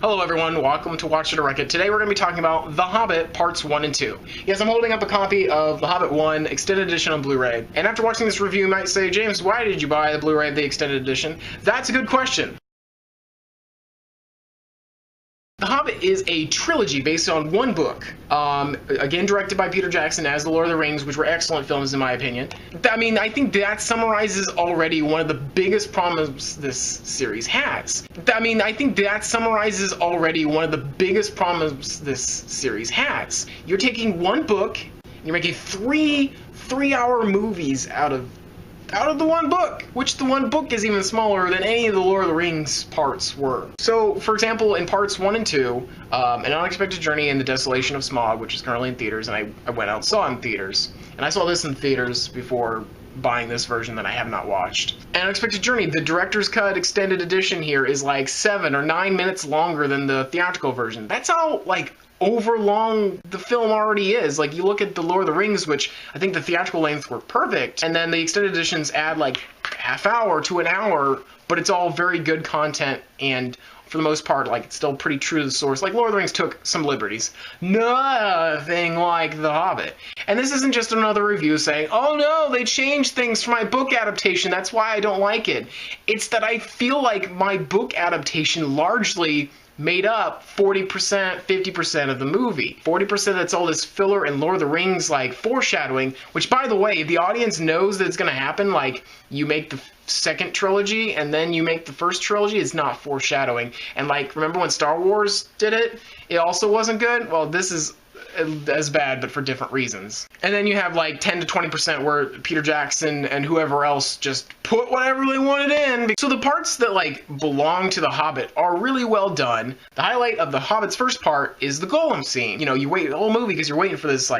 Hello everyone, welcome to Watch It or Wreck It. Today we're going to be talking about The Hobbit Parts 1 and 2. Yes, I'm holding up a copy of The Hobbit 1 Extended Edition on Blu-ray. And after watching this review, you might say, James, why did you buy the Blu-ray of the Extended Edition? That's a good question. The Hobbit is a trilogy based on one book, again directed by Peter Jackson as The Lord of the Rings, which were excellent films in my opinion. I mean, I think that summarizes already one of the biggest problems this series has. You're taking one book, and you're making three-hour movies out of the one book, which the one book is even smaller than any of the Lord of the Rings parts were. So, for example, in parts 1 and 2, An Unexpected Journey and the Desolation of Smaug, which is currently in theaters, and I went out and saw it in theaters. And I saw this in theaters before buying this version that I have not watched. An Unexpected Journey, the director's cut extended edition here is like 7 or 9 minutes longer than the theatrical version. That's how, overlong the film already is. Like, you look at the Lord of the Rings, which I think the theatrical length were perfect, and then the extended editions add like half hour to an hour, but it's all very good content, and for the most part, it's still pretty true to the source. Like, Lord of the Rings took some liberties. Nothing like The Hobbit. And this isn't just another review saying, oh no, they changed things for my book adaptation, that's why I don't like it. It's that I feel like my book adaptation largely made up 40%, 50% of the movie. 40% that's all this filler and Lord of the Rings foreshadowing, which, by the way, the audience knows that it's going to happen. Like, you make the second trilogy and then you make the first trilogy, it's not foreshadowing. And remember when Star Wars did it? It also wasn't good? Well, this is as bad, but for different reasons. And then you have 10 to 20% where Peter Jackson and whoever else just put whatever they wanted in. So the parts that belong to The Hobbit are really well done. The highlight of The Hobbit's first part is the Gollum scene. You know, you wait the whole movie because you're waiting for this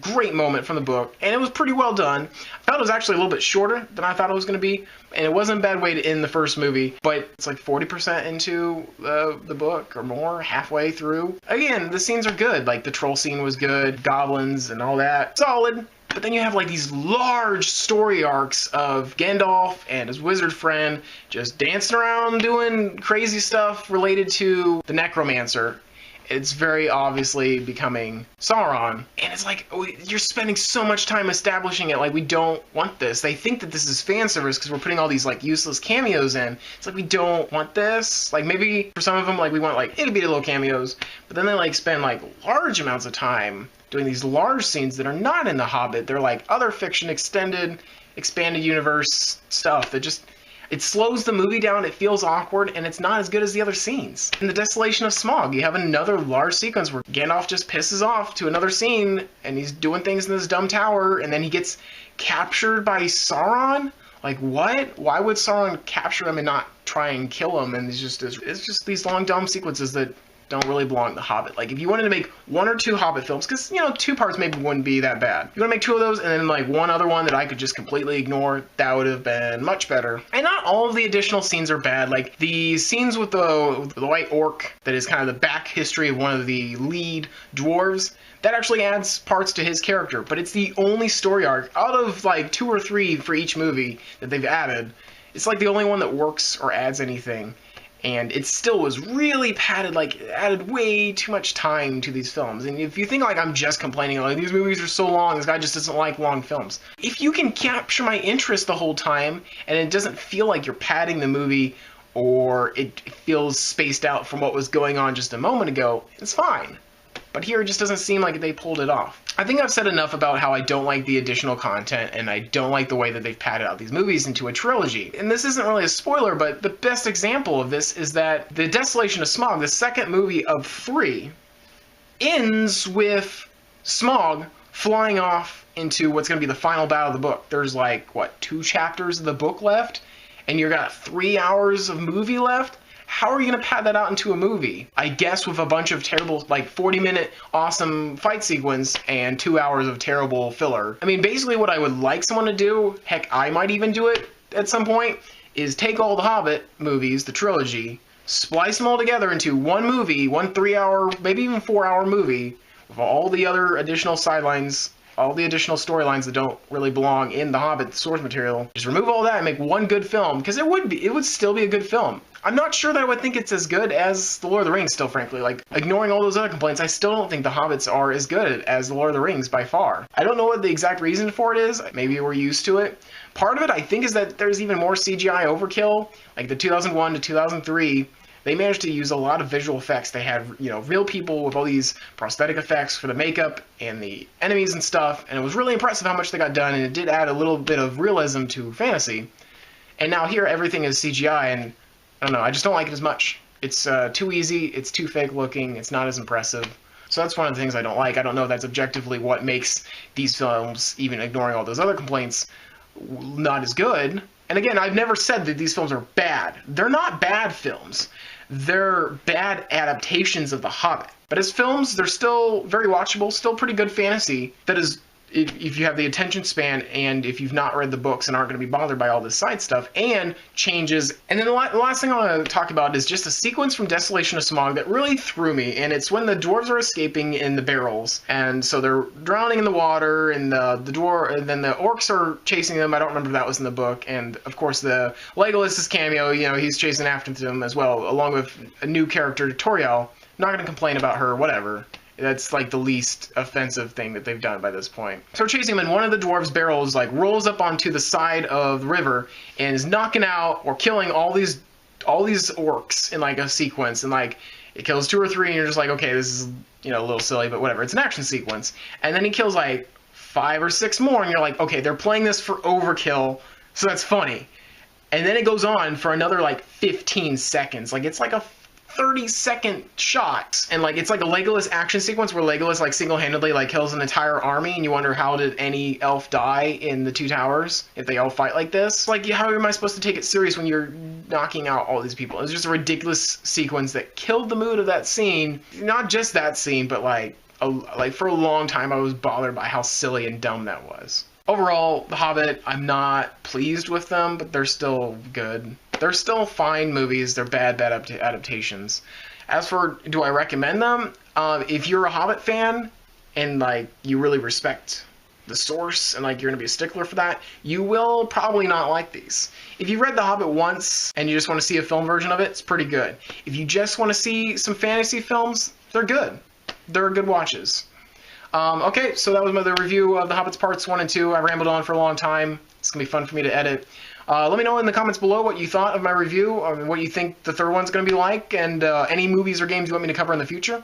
great moment from the book, and it was pretty well done. I thought it was actually a little bit shorter than I thought it was going to be, and it wasn't a bad way to end the first movie, but it's 40% into the book or more, halfway through. Again, the scenes are good. The troll scene was good, goblins and all that, solid. But then you have these large story arcs of Gandalf and his wizard friend just dancing around doing crazy stuff related to the necromancer. It's very obviously becoming Sauron. And it's you're spending so much time establishing it. We don't want this. They think that this is fan service because we're putting all these useless cameos in. It's we don't want this. Maybe for some of them, we want itty bitty little cameos. But then they spend large amounts of time doing these large scenes that are not in The Hobbit. They're other fiction, expanded universe stuff that just... It slows the movie down, it feels awkward, and it's not as good as the other scenes. In the Desolation of Smaug, you have another large sequence where Gandalf just pisses off to another scene, and he's doing things in this dumb tower, and then he gets captured by Sauron? What? Why would Sauron capture him and not try and kill him? And it's just these long, dumb sequences that don't really belong to The Hobbit. If you wanted to make 1 or 2 Hobbit films, because, 2 parts maybe wouldn't be that bad. If you want to make 2 of those, and then, one other one that I could just completely ignore, that would have been much better. And not all of the additional scenes are bad. The scenes with the white orc, that is kind of the back history of one of the lead dwarves, that actually adds parts to his character. But it's the only story arc, out of, 2 or 3 for each movie that they've added, it's, the only one that works or adds anything. And it still was really padded, added way too much time to these films. And if you think I'm just complaining, these movies are so long, this guy just doesn't like long films. If you can capture my interest the whole time, and it doesn't feel like you're padding the movie, or it feels spaced out from what was going on just a moment ago, it's fine. But here it just doesn't seem like they pulled it off. I think I've said enough about how I don't like the additional content, and I don't like the way that they've padded out these movies into a trilogy. And this isn't really a spoiler, but the best example of this is that the Desolation of Smaug, the second movie of 3, ends with Smaug flying off into what's going to be the final battle of the book. There's 2 chapters of the book left, and you've got 3 hours of movie left? How are you going to pad that out into a movie? I guess with a bunch of terrible, 40-minute awesome fight sequence and 2 hours of terrible filler. I mean, basically what I would like someone to do, heck, I might even do it at some point, is take all the Hobbit movies, the trilogy, splice them all together into one movie, one 3-hour, maybe even 4-hour movie, with all the other additional sidelines all the additional storylines that don't really belong in the Hobbit source material. Just remove all that and make one good film, because it would still be a good film. I'm not sure that I would think it's as good as The Lord of the Rings still, frankly. Like, ignoring all those other complaints, I still don't think the Hobbits are as good as The Lord of the Rings by far. I don't know what the exact reason for it is. Maybe we're used to it. Part of it, I think, is that there's even more CGI overkill. Like the 2001 to 2003, they managed to use a lot of visual effects. They had, real people with all these prosthetic effects for the makeup and the enemies and stuff, and it was really impressive how much they got done, and it did add a little bit of realism to fantasy. And now here, everything is CGI, and I don't know, I just don't like it as much. It's too easy, it's too fake looking, it's not as impressive. So that's one of the things I don't like. I don't know if that's objectively what makes these films, even ignoring all those other complaints, not as good. And again, I've never said that these films are bad. They're not bad films. They're bad adaptations of The Hobbit. But as films, they're still very watchable, still pretty good fantasy. That is, if you have the attention span and if you've not read the books and aren't going to be bothered by all this side stuff, and changes. And then the last thing I want to talk about is just a sequence from Desolation of Smaug that really threw me, and it's when the dwarves are escaping in the barrels, and so they're drowning in the water, and and then the orcs are chasing them. I don't remember if that was in the book, and of course the Legolas's cameo, he's chasing after them as well, along with a new character, Toriel. I'm not going to complain about her, whatever. That's like the least offensive thing that they've done by this point. So we're chasing him, and one of the dwarves' barrels like rolls up onto the side of the river and is knocking out or killing all these orcs in like a sequence, and like it kills 2 or 3, and you're just like, okay, this is a little silly, but whatever. It's an action sequence, and then he kills like 5 or 6 more, and you're like, okay, they're playing this for overkill, so that's funny. And then it goes on for another like 15 seconds, like it's like a 30-second shot, and like it's like a Legolas action sequence where Legolas like single-handedly like kills an entire army, and you wonder, how did any elf die in the Two Towers if they all fight like this? Like, how am I supposed to take it serious when you're knocking out all these people? It was just a ridiculous sequence that killed the mood of that scene. Not just that scene, but like for a long time I was bothered by how silly and dumb that was. Overall, The Hobbit, I'm not pleased with them, but they're still good. They're still fine movies. They're bad adaptations. As for, do I recommend them? If you're a Hobbit fan and like you really respect the source and like you're gonna be a stickler for that, you will probably not like these. If you've read The Hobbit once and you just want to see a film version of it, it's pretty good. If you just want to see some fantasy films, they're good. They're good watches. Okay, so that was the review of The Hobbits Parts 1 and 2. I rambled on for a long time. It's going to be fun for me to edit. Let me know in the comments below what you thought of my review, what you think the third one's going to be like, and any movies or games you want me to cover in the future.